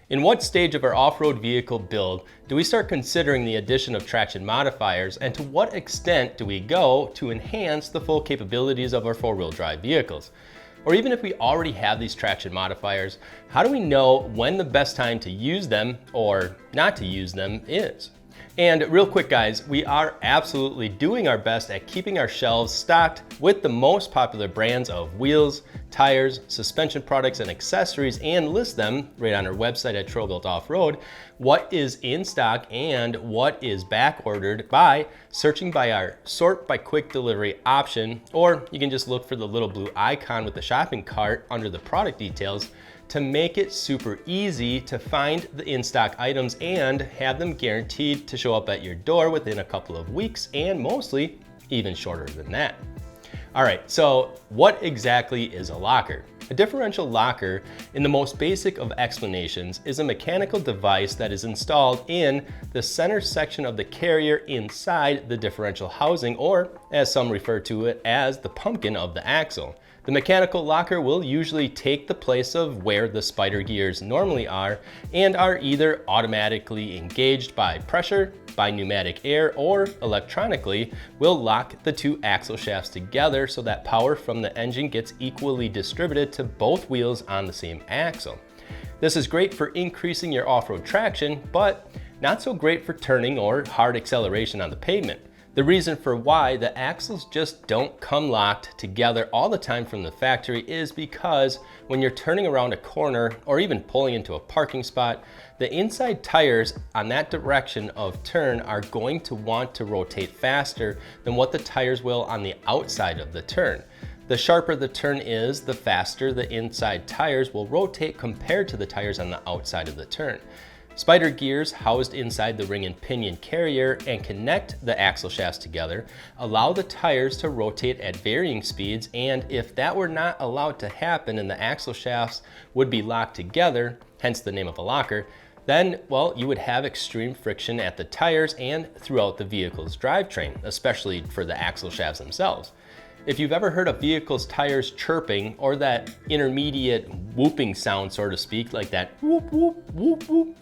In what stage of our off-road vehicle build do we start considering the addition of traction modifiers, and to what extent do we go to enhance the full capabilities of our four-wheel drive vehicles? Or even if we already have these traction modifiers, how do we know when the best time to use them or not to use them is? And real quick guys, we are absolutely doing our best at keeping our shelves stocked with the most popular brands of wheels, tires, suspension products, and accessories, and list them right on our website at Troy-Bilt Off-Road, what is in stock and what is back ordered by searching by our sort by quick delivery option, or you can just look for the little blue icon with the shopping cart under the product details to make it super easy to find the in-stock items and have them guaranteed to show up at your door within a couple of weeks, and mostly even shorter than that. All right, so what exactly is a locker? A differential locker, in the most basic of explanations, is a mechanical device that is installed in the center section of the carrier inside the differential housing, or as some refer to it as the pumpkin of the axle. The mechanical locker will usually take the place of where the spider gears normally are and are either automatically engaged by pressure, by pneumatic air, or electronically will lock the two axle shafts together so that power from the engine gets equally distributed to both wheels on the same axle. This is great for increasing your off-road traction, but not so great for turning or hard acceleration on the pavement. The reason for why the axles just don't come locked together all the time from the factory is because when you're turning around a corner or even pulling into a parking spot, the inside tires on that direction of turn are going to want to rotate faster than what the tires will on the outside of the turn. The sharper the turn is, the faster the inside tires will rotate compared to the tires on the outside of the turn. Spider gears housed inside the ring and pinion carrier and connect the axle shafts together allow the tires to rotate at varying speeds, and if that were not allowed to happen and the axle shafts would be locked together, hence the name of a locker, then, well, you would have extreme friction at the tires and throughout the vehicle's drivetrain, especially for the axle shafts themselves. If you've ever heard a vehicle's tires chirping, or that intermediate whooping sound, so to speak, like that whoop, whoop, whoop, whoop,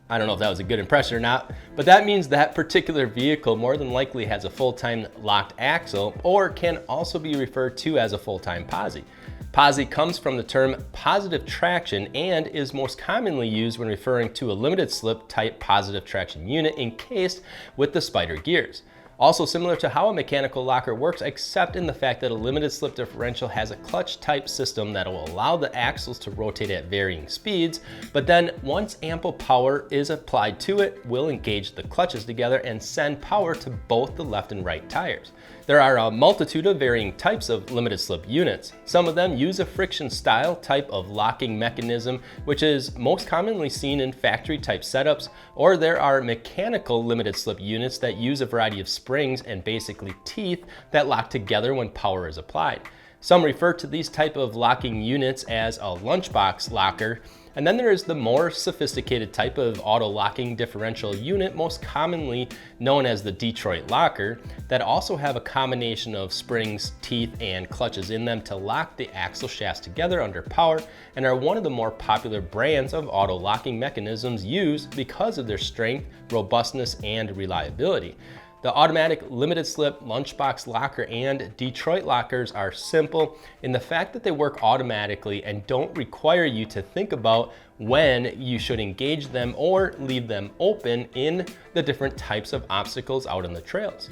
I don't know if that was a good impression or not, but that means that particular vehicle more than likely has a full-time locked axle, or can also be referred to as a full-time posi. Posi comes from the term positive traction and is most commonly used when referring to a limited slip type positive traction unit encased with the spider gears. Also similar to how a mechanical locker works, except in the fact that a limited slip differential has a clutch type system that will allow the axles to rotate at varying speeds, but then once ample power is applied to it, will engage the clutches together and send power to both the left and right tires. There are a multitude of varying types of limited slip units. Some of them use a friction style type of locking mechanism, which is most commonly seen in factory type setups, or there are mechanical limited slip units that use a variety of springs and basically teeth that lock together when power is applied. Some refer to these type of locking units as a lunchbox locker. And then there is the more sophisticated type of auto locking differential unit, most commonly known as the Detroit locker, that also have a combination of springs, teeth, and clutches in them to lock the axle shafts together under power, and are one of the more popular brands of auto locking mechanisms used because of their strength, robustness, and reliability. The automatic limited slip, lunchbox locker, and Detroit lockers are simple in the fact that they work automatically and don't require you to think about when you should engage them or leave them open in the different types of obstacles out on the trails.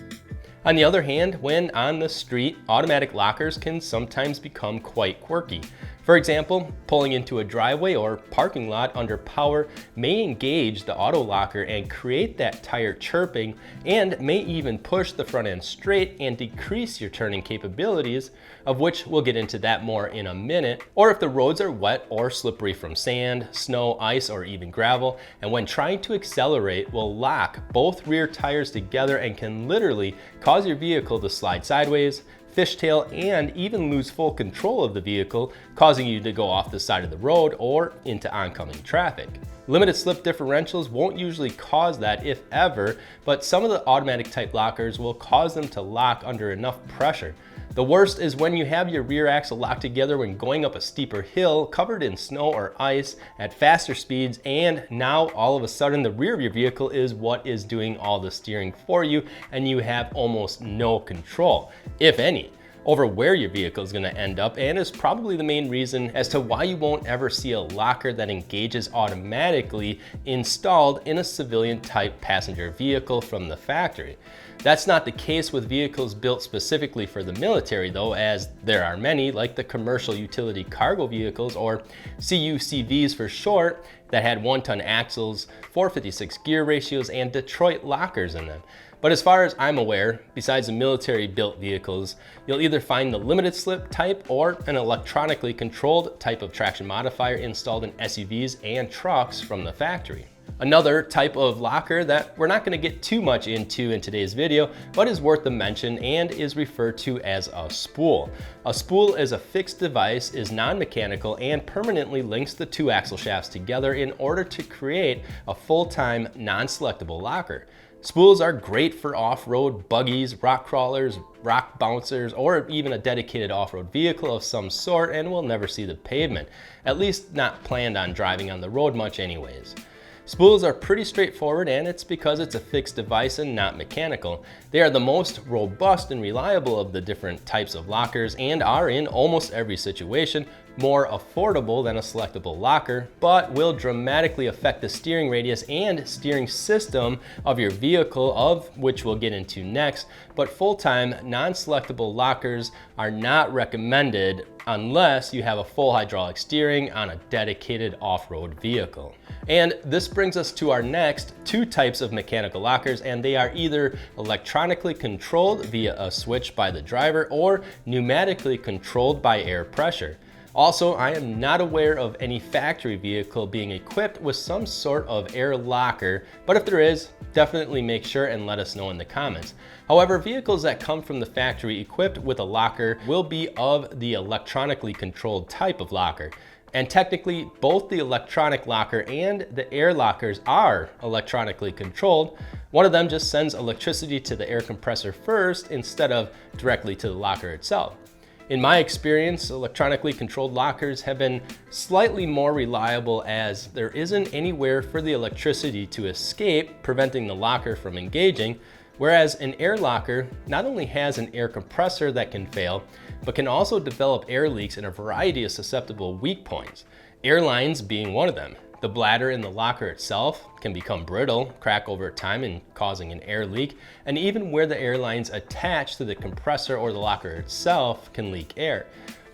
On the other hand, when on the street, automatic lockers can sometimes become quite quirky. For example, pulling into a driveway or parking lot under power may engage the auto locker and create that tire chirping, and may even push the front end straight and decrease your turning capabilities, of which we'll get into that more in a minute. Or if the roads are wet or slippery from sand, snow, ice, or even gravel, and when trying to accelerate will lock both rear tires together and can literally cause your vehicle to slide sideways, fishtail, and even lose full control of the vehicle, causing you to go off the side of the road or into oncoming traffic. Limited slip differentials won't usually cause that, if ever, but some of the automatic type lockers will cause them to lock under enough pressure. The worst is when you have your rear axle locked together when going up a steeper hill covered in snow or ice at faster speeds, and now all of a sudden the rear of your vehicle is what is doing all the steering for you, and you have almost no control, if any, over where your vehicle is going to end up, and is probably the main reason as to why you won't ever see a locker that engages automatically installed in a civilian type passenger vehicle from the factory. That's not the case with vehicles built specifically for the military though, as there are many, like the commercial utility cargo vehicles, or CUCVs for short, that had 1-ton axles, 456 gear ratios, and Detroit lockers in them. But as far as I'm aware, besides the military built vehicles, you'll either find the limited slip type or an electronically controlled type of traction modifier installed in SUVs and trucks from the factory. Another type of locker that we're not going to get too much into in today's video, but is worth the mention and is referred to as a spool. A spool is a fixed device, is non-mechanical, and permanently links the two axle shafts together in order to create a full-time non-selectable locker. Spools are great for off-road buggies, rock crawlers, rock bouncers, or even a dedicated off-road vehicle of some sort, and will never see the pavement, at least not planned on driving on the road much anyways. Spools are pretty straightforward, and it's because it's a fixed device and not mechanical. They are the most robust and reliable of the different types of lockers and are in almost every situation more affordable than a selectable locker, but will dramatically affect the steering radius and steering system of your vehicle, of which we'll get into next. But full-time non-selectable lockers are not recommended unless you have a full hydraulic steering on a dedicated off-road vehicle. And this brings us to our next two types of mechanical lockers, and they are either electronically controlled via a switch by the driver or pneumatically controlled by air pressure. Also, I am not aware of any factory vehicle being equipped with some sort of air locker, but if there is, definitely make sure and let us know in the comments. However, vehicles that come from the factory equipped with a locker will be of the electronically controlled type of locker. And technically, both the electronic locker and the air lockers are electronically controlled. One of them just sends electricity to the air compressor first instead of directly to the locker itself. In my experience, electronically controlled lockers have been slightly more reliable, as there isn't anywhere for the electricity to escape, preventing the locker from engaging, whereas an air locker not only has an air compressor that can fail, but can also develop air leaks in a variety of susceptible weak points, air lines being one of them. The bladder in the locker itself can become brittle, crack over time and causing an air leak, and even where the air lines attach to the compressor or the locker itself can leak air.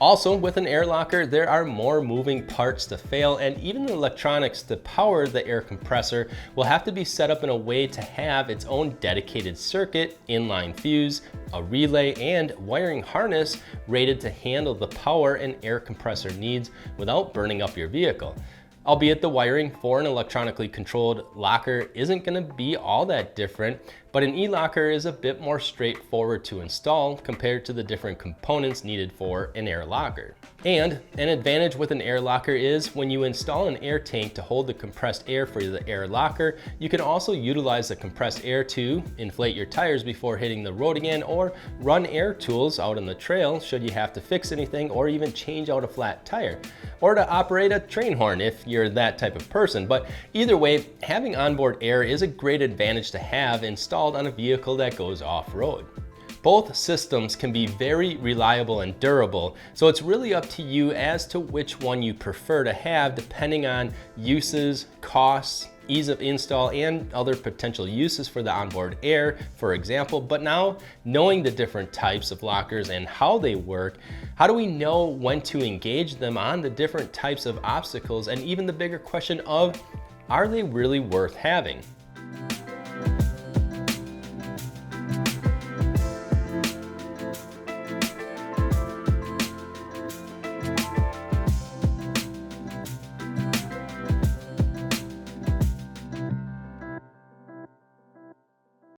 Also, with an air locker, there are more moving parts to fail, and even the electronics to power the air compressor will have to be set up in a way to have its own dedicated circuit, inline fuse, a relay, and wiring harness rated to handle the power an air compressor needs without burning up your vehicle. Albeit the wiring for an electronically controlled locker isn't going to be all that different, but an e-locker is a bit more straightforward to install compared to the different components needed for an air locker. And an advantage with an air locker is when you install an air tank to hold the compressed air for the air locker, you can also utilize the compressed air to inflate your tires before hitting the road again, or run air tools out on the trail should you have to fix anything or even change out a flat tire, or to operate a train horn if you're that type of person. But either way, having onboard air is a great advantage to have installed on a vehicle that goes off-road. Both systems can be very reliable and durable, so it's really up to you as to which one you prefer to have depending on uses, costs, ease of install, and other potential uses for the onboard air, for example. But now, knowing the different types of lockers and how they work, how do we know when to engage them on the different types of obstacles, and even the bigger question of, are they really worth having?